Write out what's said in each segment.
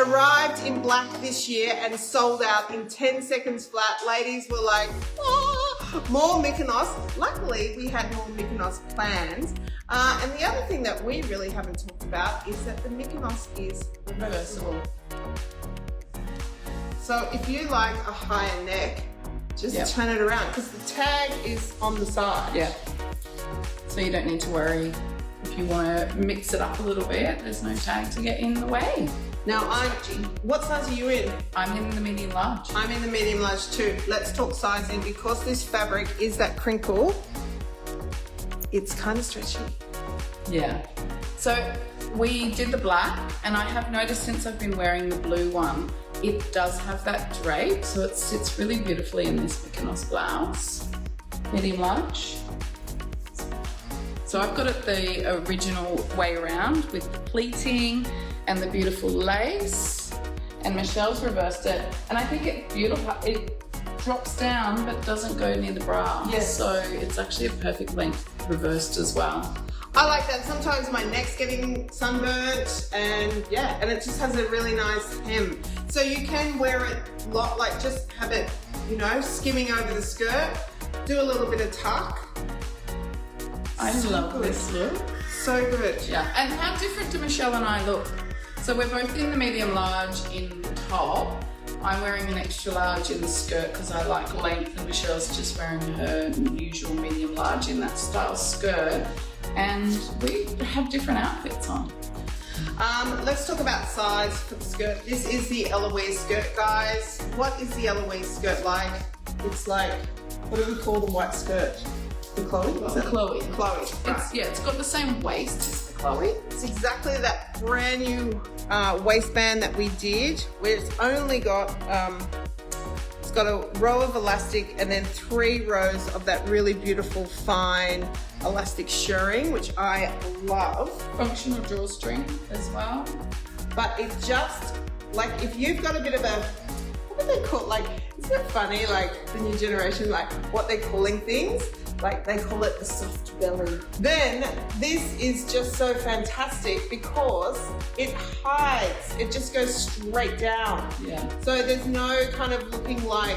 arrived in black this year and sold out in 10 seconds flat. Ladies were like, oh, more Mykonos. Luckily, we had more Mykonos plans. And the other thing that we really haven't talked about is that the Mykonos is reversible. So if you like a higher neck, just turn it around because the tag is on the side. Yeah. So you don't need to worry if you want to mix it up a little bit. There's no tag to get in the way. Now, what size are you in? I'm in the medium large. I'm in the medium large too. Let's talk sizing because this fabric is that crinkle. It's kind of stretchy. Yeah. So we did the black, and I have noticed since I've been wearing the blue one, it does have that drape, so it sits really beautifully in this Mykonos blouse. Medium large. So I've got it the original way around with the pleating and the beautiful lace, and Michelle's reversed it, and I think it's beautiful. It drops down but doesn't go near the bra. Yes. So it's actually a perfect length reversed as well. I like that. Sometimes my neck's getting sunburnt and and it just has a really nice hem. So you can wear it like just have it, you know, skimming over the skirt, do a little bit of tuck. I love this look. So good. Yeah, and how different do Michelle and I look? So we're both in the medium large in the top. I'm wearing an extra large in the skirt because I like length, and Michelle's just wearing her usual medium large in that style skirt. And we have different outfits on. Let's talk about size for the skirt. This is the Eloise skirt, guys. What is the Eloise skirt like? It's like, what do we call the white skirt? The Chloe? Is it Chloe? Chloe. Right. It's got the same waist as the Chloe. It's exactly that brand new waistband that we did, where it's only got it's got a row of elastic and then 3 rows of that really beautiful fine elastic shirring, which I love. Functional drawstring as well. But it just, like, if you've got a bit of a, what do they call it? Like, isn't it funny, like, the new generation, like, what they're calling things? Like, they call it the soft belly. Then, this is just so fantastic because it hides. It just goes straight down. Yeah. So there's no kind of looking like...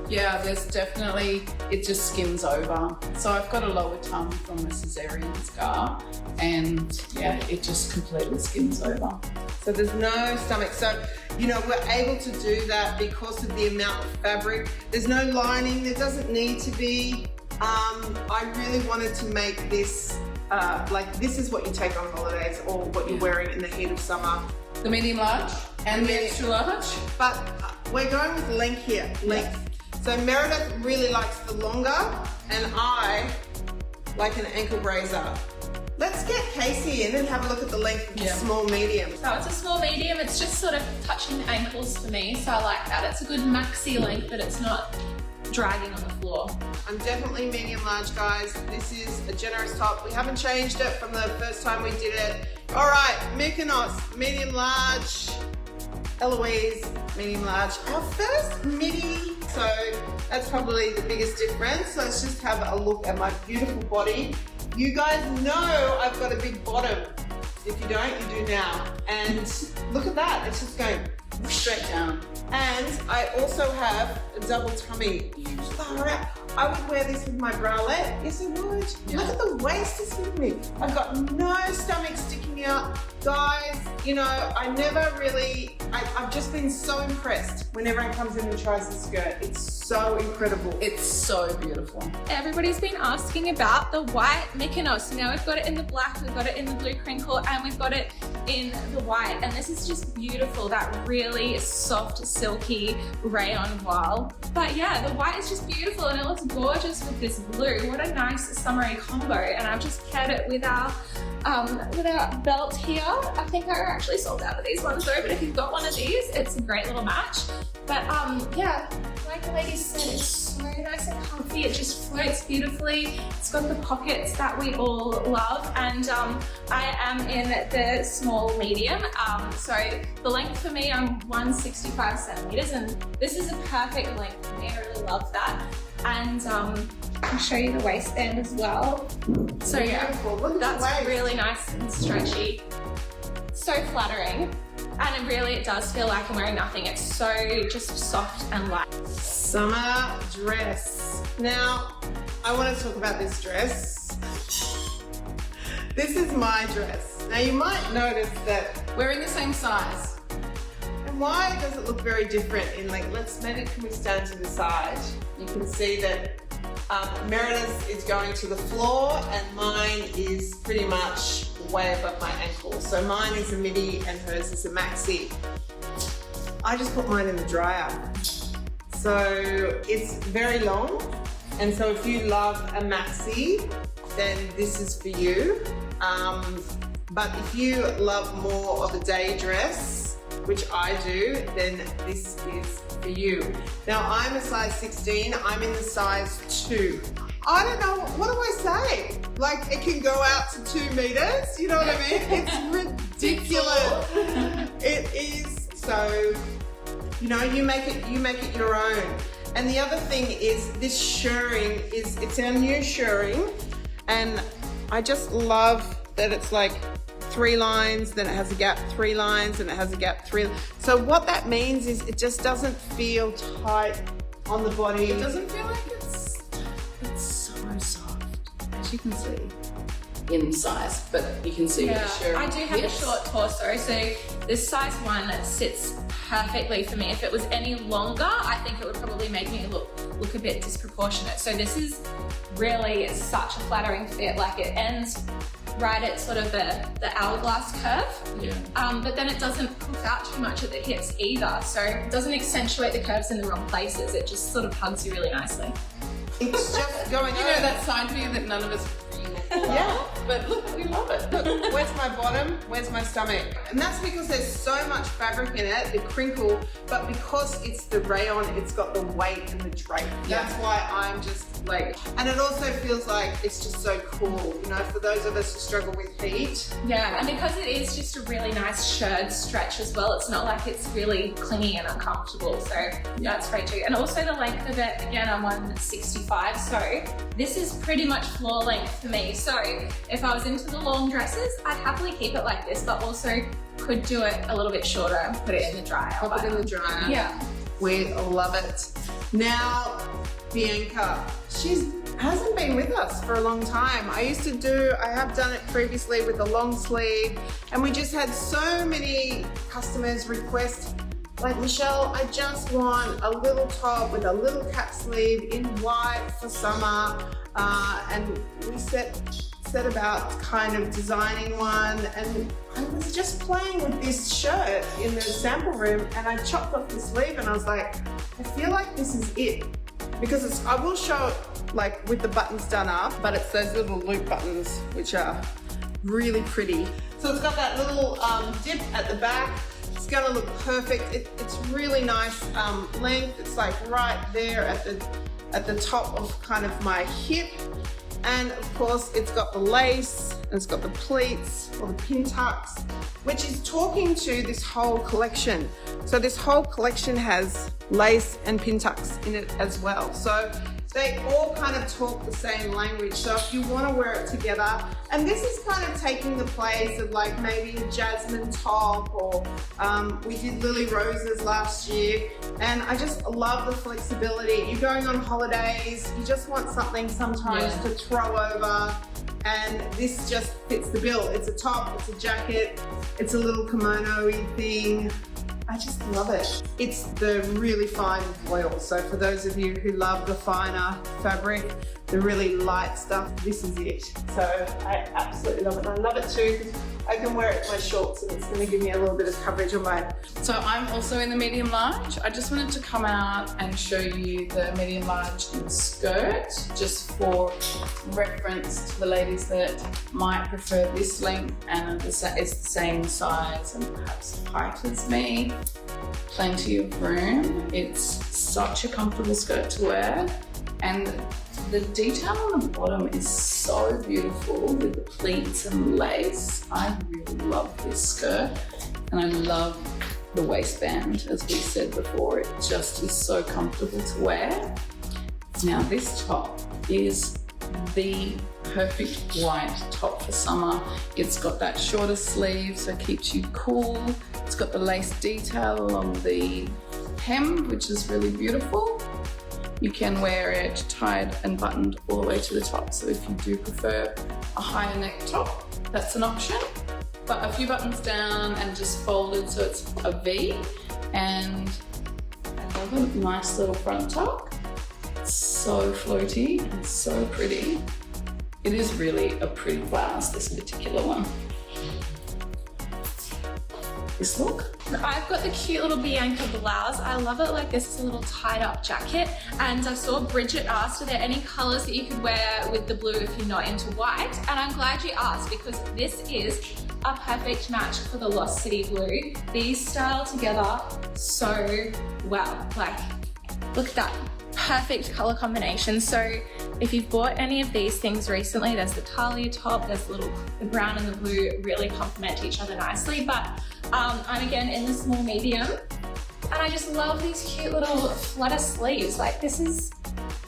Yeah, there's definitely, it just skims over. So I've got a lower tongue from a cesarean scar, and yeah, it just completely skims over. So there's no stomach. So, you know, we're able to do that because of the amount of fabric. There's no lining, there doesn't need to be. I really wanted to make this, like, this is what you take on holidays or what you're wearing in the heat of summer. The medium large and the extra large. But we're going with length here, length. So Meredith really likes the longer, and I like an ankle brazier. Let's get Casey in and have a look at the length of the small medium. So it's a small medium, it's just sort of touching the ankles for me, so I like that. It's a good maxi length, but it's not dragging on the floor. I'm definitely medium large, guys. This is a generous top. We haven't changed it from the first time we did it. All right, Mykonos, medium large. Eloise, medium large. Our first midi, so that's probably the biggest difference. Let's just have a look at my beautiful body. You guys know I've got a big bottom. If you don't, you do now. And look at that, it's just going straight down. And I also have a double tummy. Far out. I would wear this with my bralette. Yes, I would. Yeah. Look at the waist it's giving me. I've got no stomach sticking out. Guys, you know, I never really, I've just been so impressed when everyone comes in and tries the skirt. It's so incredible. It's so beautiful. Everybody's been asking about the white Mykonos. Now we've got it in the black, we've got it in the blue crinkle, and we've got it in the white. And this is just beautiful, that really soft, silky rayon voile. But yeah, the white is just beautiful and it looks gorgeous with this blue. What a nice summery combo. And I've just paired it with our belt here. I think I actually sold out of these ones though, but if you've got one of these, it's a great little match. But yeah, like the lady said, it's so nice and comfy. It just floats beautifully. It's got the pockets that we all love, and I am in the small medium. So the length for me, I'm 165 centimeters, and this is a perfect length for me. I really love that. And I'll show you the waistband as well. So yeah, that's really nice and stretchy. so flattering. And it does feel like I'm wearing nothing. It's so just soft and light. Summer dress. Now, I want to talk about this dress. This is my dress. Now, you might notice that. We're in the same size. And why does it look very different? In like, can we stand to the side? You can see that Meredith's is going to the floor and mine is pretty much way above my ankle. So mine is a midi and hers is a maxi. I just put mine in the dryer. So it's very long. And so if you love a maxi, then this is for you. But if you love more of a day dress, which I do, then this is for you. Now I'm a size 16, I'm in the size 2. I don't know, what do I say? Like it can go out to 2 meters, you know what I mean? It's ridiculous. It is. So, you know, you make it your own. And the other thing is this shirring it's our new shirring, and I just love that it's like 3 lines, then it has a gap, 3 lines, and it has a gap, 3. So what that means is it just doesn't feel tight on the body. It doesn't feel like it's so soft, as you can see in size, but you can see the shirt. I do have a short torso, so this size 1 sits perfectly for me. If it was any longer, I think it would probably make me look a bit disproportionate. So this is really such a flattering fit. Like it ends right at sort of the hourglass curve. Yeah. But then it doesn't puff out too much at the hips either. So it doesn't accentuate the curves in the wrong places. It just sort of hugs you really nicely. It's just going You know that side view that none of us yeah. but look, we love it. Look, where's my bottom? Where's my stomach? And that's because there's so much fabric in it, the crinkle, but because it's the rayon, it's got the weight and the drape. That's why I'm just like, and it also feels like it's just so cool, you know, for those of us who struggle with heat. Yeah, and because it is just a really nice shirred stretch as well, it's not like it's really clingy and uncomfortable, so that's great too. And also the length of it, again, I'm 165, so this is pretty much floor length for me. So if I was into the long dresses, I'd happily keep it like this, but also could do it a little bit shorter and put it in the dryer. Pop it in the dryer. Yeah. We love it. Now, Bianca, she hasn't been with us for a long time. I have done it previously with a long sleeve, and we just had so many customers request, like, Michelle, I just want a little top with a little cap sleeve in white for summer, and we set about kind of designing one, and I was just playing with this shirt in the sample room, and I chopped off the sleeve, and I was like, I feel like this is it, because I will show it like with the buttons done up, but it's those little loop buttons which are really pretty. So it's got that little dip at the back. It's gonna look perfect. It's really nice length. It's like right there at the top of kind of my hip. And of course, it's got the lace, and it's got the pleats or the pin tucks, which is talking to this whole collection. So this whole collection has lace and pin tucks in it as well. So they all kind of talk the same language. So if you want to wear it together, and this is kind of taking the place of like maybe a jasmine top, or we did Lily Roses last year, and I just love the flexibility. You're going on holidays, you just want something sometimes to throw over, and this just fits the bill. It's a top, it's a jacket, it's a little kimono-y thing. I just love it. It's the really fine voile. So for those of you who love the finer fabric, the really light stuff, this is it. So I absolutely love it. And I love it too because I can wear it with my shorts, and it's going to give me a little bit of coverage on my... So I'm also in the medium large. I just wanted to come out and show you the medium large in skirt, just for reference to the ladies that might prefer this length and it's the same size and perhaps height as me. Plenty of room. It's such a comfortable skirt to wear, and the detail on the bottom is so beautiful with the pleats and lace. I really love this skirt, and I love the waistband. As we said before, it just is so comfortable to wear. Now this top is the perfect white top for summer. It's got that shorter sleeve, so it keeps you cool. It's got the lace detail along the hem, which is really beautiful. You can wear it tied and buttoned all the way to the top. So if you do prefer a higher neck top, that's an option. But a few buttons down and just folded so it's a V. And I love a nice little front top. It's so floaty and so pretty. It is really a pretty blouse, this particular one. This look. I've got the cute little Bianca blouse. I love it like this. It's a little tied up jacket. And I saw Bridget asked, are there any colors that you could wear with the blue if you're not into white? And I'm glad you asked because this is a perfect match for the Lost City blue. These style together so well. Like, look at that. Perfect color combination. So if you've bought any of these things recently, there's the Talia top, there's the brown and the blue really complement each other nicely. But I'm again in the small medium and I just love these cute little flutter sleeves. Like this is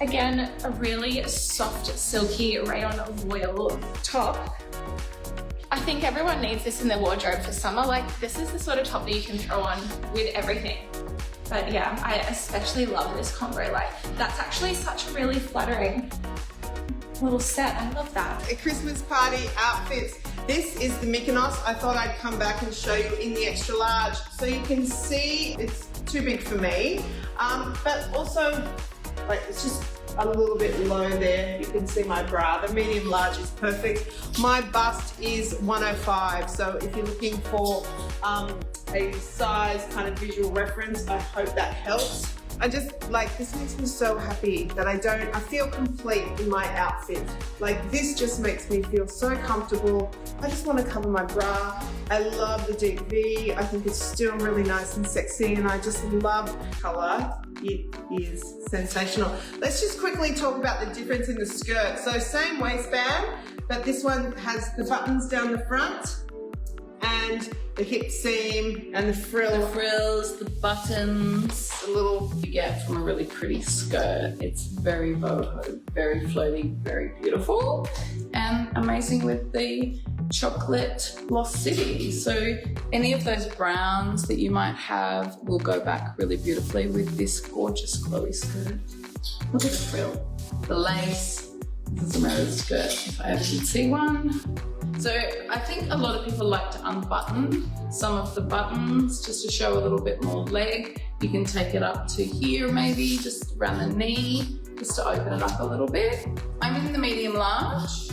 again a really soft silky rayon voile top. I think everyone needs this in their wardrobe for summer. Like this is the sort of top that you can throw on with everything. But yeah, I especially love this combo. Like that's actually such a really flattering little set. I love that. A Christmas party outfits. This is the Mykonos. I thought I'd come back and show you in the extra large. So you can see it's too big for me, but also like it's just a little bit low there. You can see my bra. The medium large is perfect. My bust is 105. So if you're looking for a size kind of visual reference, I hope that helps. I just like, this makes me so happy that I feel complete in my outfit. Like this just makes me feel so comfortable. I just want to cover my bra. I love the deep V. I think it's still really nice and sexy and I just love color. It is sensational. Let's just quickly talk about the difference in the skirt. So same waistband, but this one has the buttons down the front and the hip seam and the frill. The frills, the buttons, the little you get from a really pretty skirt. It's very boho, very floaty, very beautiful, and amazing with the chocolate Lost City. So any of those browns that you might have will go back really beautifully with this gorgeous Chloe skirt. Look at the frill, the lace. This is a Meredith skirt if I ever did see one. So I think a lot of people like to unbutton some of the buttons just to show a little bit more leg. You can take it up to here maybe, just around the knee, just to open it up a little bit. I'm in the medium large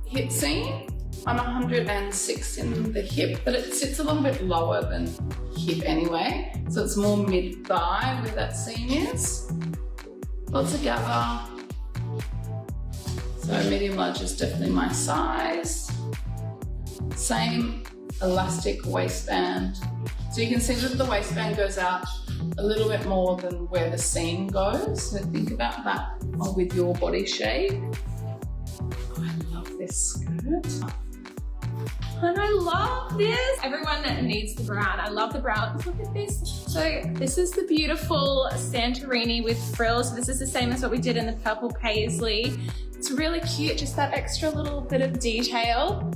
hip seam. I'm 106 in the hip, but it sits a little bit lower than hip anyway. So it's more mid-thigh where that seam is. Lots of gather. So medium large is definitely my size. Same elastic waistband. So you can see that the waistband goes out a little bit more than where the seam goes. So think about that with your body shape. Oh, I love this skirt. And I love this. Everyone needs the brown. I love the brown. Look at this. So this is the beautiful Santorini with frills. This is the same as what we did in the purple paisley. It's really cute, just that extra little bit of detail.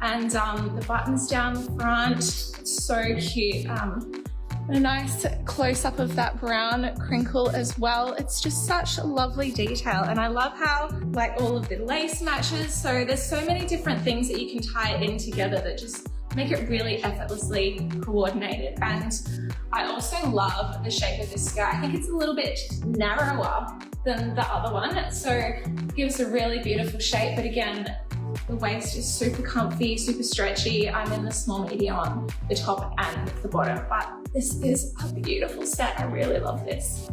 And the buttons down the front, it's so cute. A nice close-up of that brown crinkle as well. It's just such a lovely detail. And I love how like all of the lace matches. So there's so many different things that you can tie in together that just make it really effortlessly coordinated. And I also love the shape of this skirt. I think it's a little bit narrower than the other one. So it gives a really beautiful shape. But again, the waist is super comfy, super stretchy. I'm in the small medium on the top and the bottom, but this is a beautiful set. I really love this.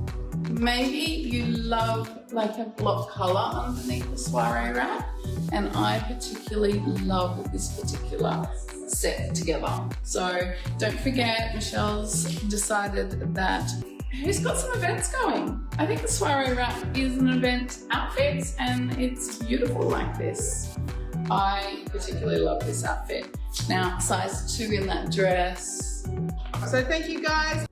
Maybe you love like a block color underneath the soiree wrap, and I particularly love this particular set together. So don't forget, Michelle's decided that who's got some events going. I think the soiree wrap is an event outfit and it's beautiful like this. I particularly love this outfit. Now, size 2 in that dress. So thank you guys.